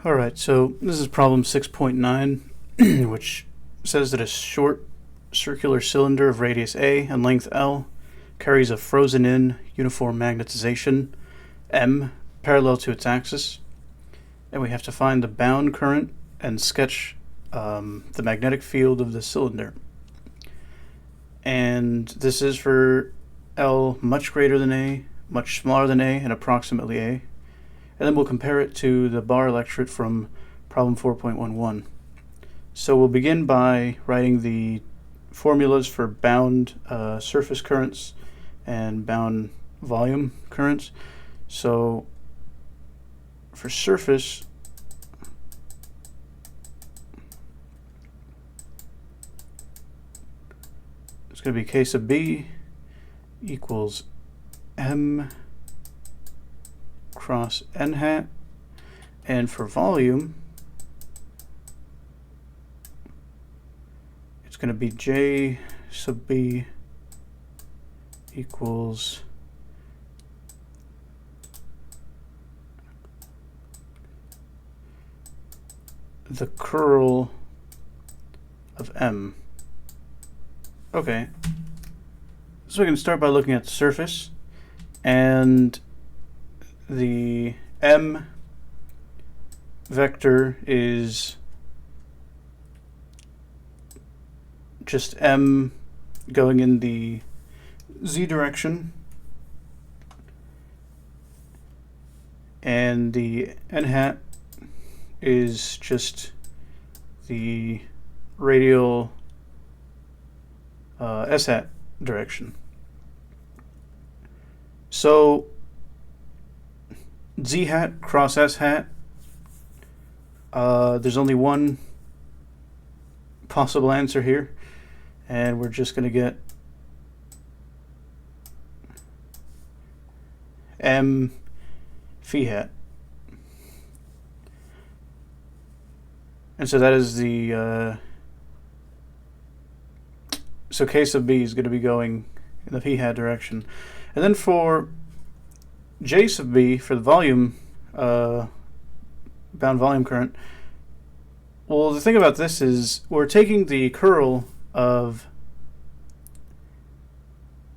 Alright, so this is problem 6.9, which says that a short circular cylinder of radius A and length L carries a frozen-in uniform magnetization M parallel to its axis, and we have to find the bound current and sketch the magnetic field of the cylinder. And this is for L much greater than A, much smaller than A, and approximately A. And then we'll compare it to the bar electret from problem 4.11. So we'll begin by writing the formulas for bound surface currents and bound volume currents. So for surface, it's going to be K sub B equals M cross N hat, and for volume it's going to be J sub B equals the curl of M. Okay, so we can start by looking at the surface, and the M vector is just M going in the Z direction, and the N hat is just the radial S hat direction. So Z hat cross S hat, there's only one possible answer here, and we're just going to get M phi hat. And so that is the so K sub B is going to be going in the phi hat direction. And then for J sub B, for the volume, bound volume current, well, the thing about this is we're taking the curl of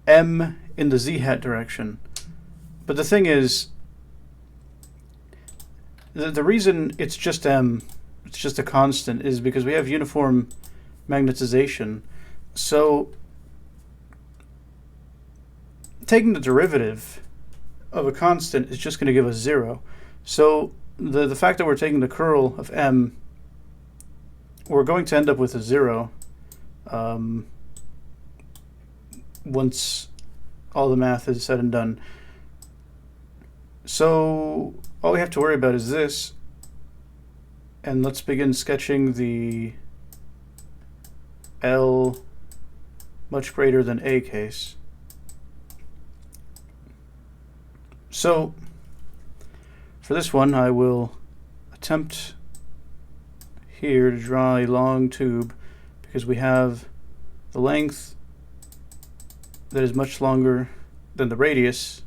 M in the Z hat direction. But the thing is, the reason it's just M, it's just a constant, is because we have uniform magnetization. So taking the derivative of a constant is just going to give us 0. So the fact that we're taking the curl of M, we're going to end up with a 0 once all the math is said and done. So all we have to worry about is this, and let's begin sketching the L much greater than A case. So for this one, I will attempt here to draw a long tube, because we have the length that is much longer than the radius,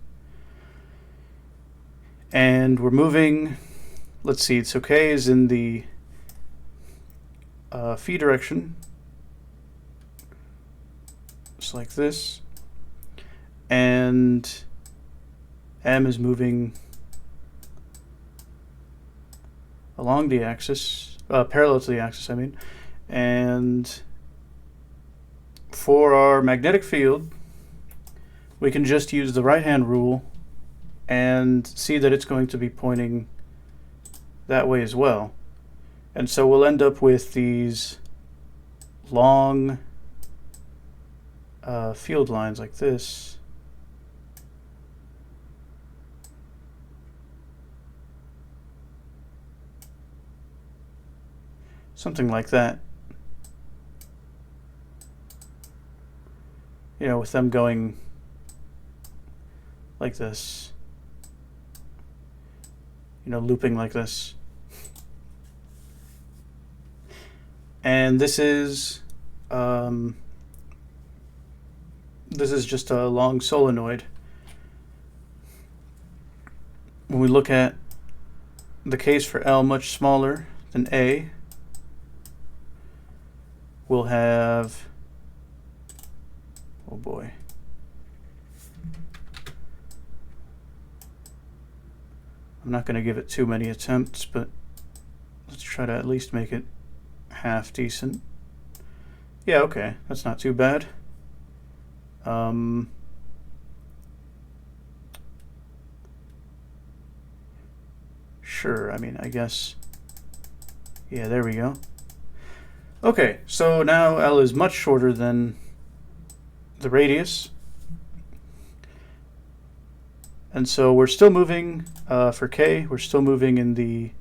and we're moving, let's see, so K is in the phi direction, just like this, and M is moving along the axis, parallel to the axis, I mean. And for our magnetic field, we can just use the right-hand rule and see that it's going to be pointing that way as well. And so we'll end up with these long field lines like this. Something like that. You know, with them going like this. You know, looping like this. And this is just a long solenoid. When we look at the case for L much smaller than A, we'll have, oh boy, I'm not going to give it too many attempts, but let's try to at least make it half decent. Yeah, okay, that's not too bad. Sure, I mean, I guess, yeah, there we go. Okay, so now L is much shorter than the radius. And so we're still moving, for K, we're still moving in the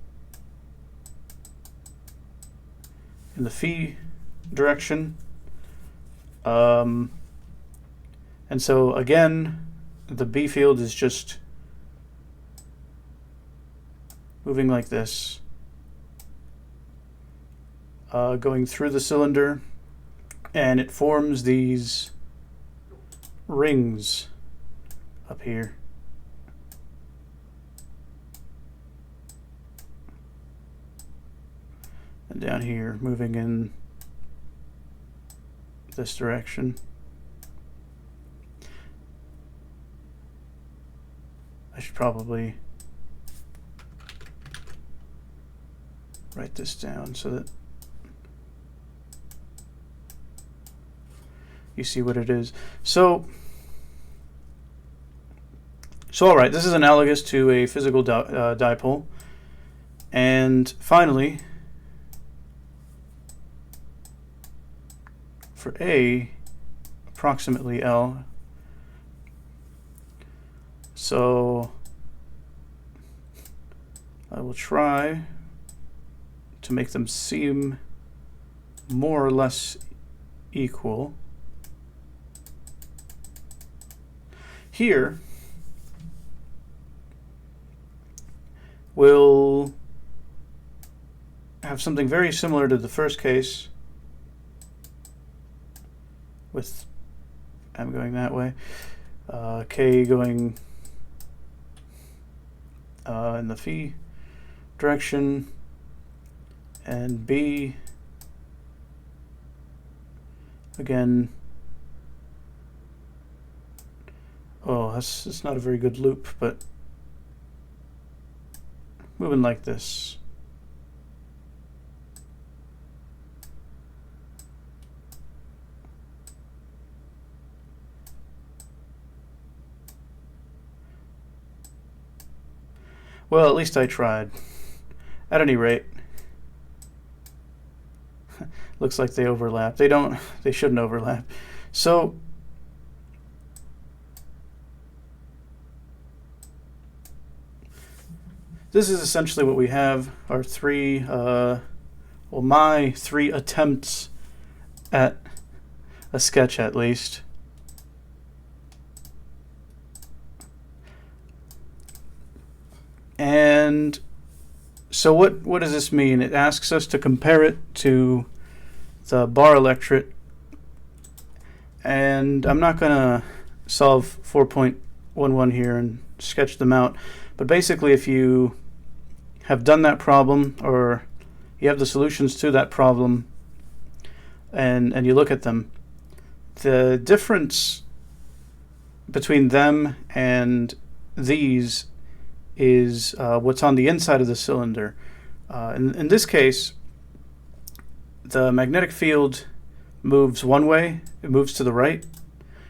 phi direction. And so again, the B field is just moving like this, going through the cylinder, and it forms these rings up here. And down here, moving in this direction. I should probably write this down so that you see what it is. So all right, this is analogous to a physical dipole. And finally, for A, approximately L. So I will try to make them seem more or less equal. Here, we'll have something very similar to the first case, with M going that way, K going in the phi direction, and B again. Oh, it's not a very good loop, but moving like this. Well, at least I tried. At any rate, looks like they overlap. They shouldn't overlap. So this is essentially what we have, our three, well, my 3 attempts at a sketch, at least. And so what does this mean? It asks us to compare it to the bar electret, and I'm not going to solve 4.11 here and sketch them out, but basically if you have done that problem, or you have the solutions to that problem, and you look at them, the difference between them and these is what's on the inside of the cylinder. In this case, the magnetic field moves one way, it moves to the right,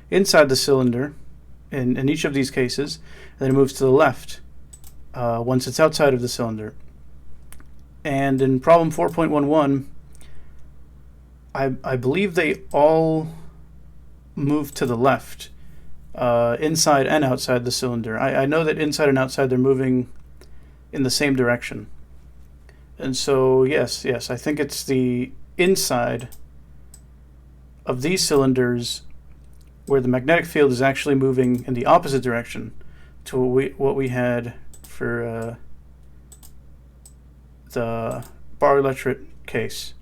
inside the cylinder, in each of these cases, and then it moves to the left once it's outside of the cylinder. And in problem 4.11, I believe they all move to the left, inside and outside the cylinder. I know that inside and outside they're moving in the same direction. And so yes, I think it's the inside of these cylinders where the magnetic field is actually moving in the opposite direction to what we had for the bar electret case.